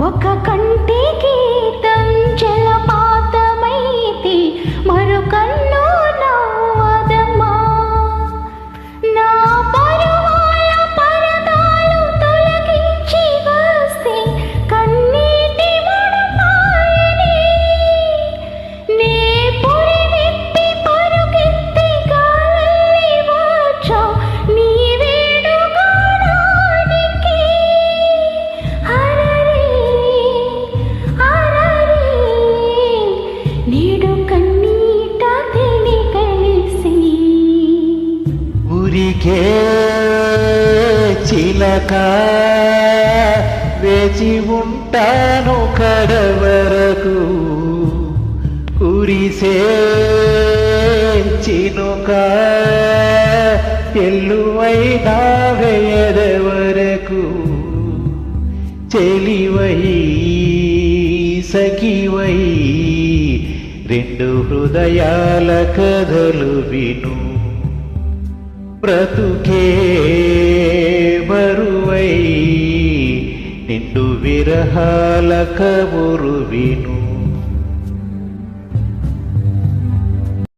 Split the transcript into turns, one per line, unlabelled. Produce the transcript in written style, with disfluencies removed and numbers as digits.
ఒక కంటి గీతం జలపాతమైతే మరో కన్ను నవ్వదమ్మా. నా పరువాల పరదాలు తొలగించి వస్తే కన్నీటి మడపాయని నే పొరి విప్పి పరుగెత్తి గాలి వచ్చా నీ వేడుగాడానికి. నీడు కన్నీట తెలి కలిసి
ఊరికే చిలక వేచి ఉంటాను కడవరకు. కురిసే చినుక ఎల్లువైనా వేయదవరకు. చెలివై సఖివై రెండు హృదయాల కథలు విను. బ్రతుకే బరువై నిండు విరహాల కబురు విను.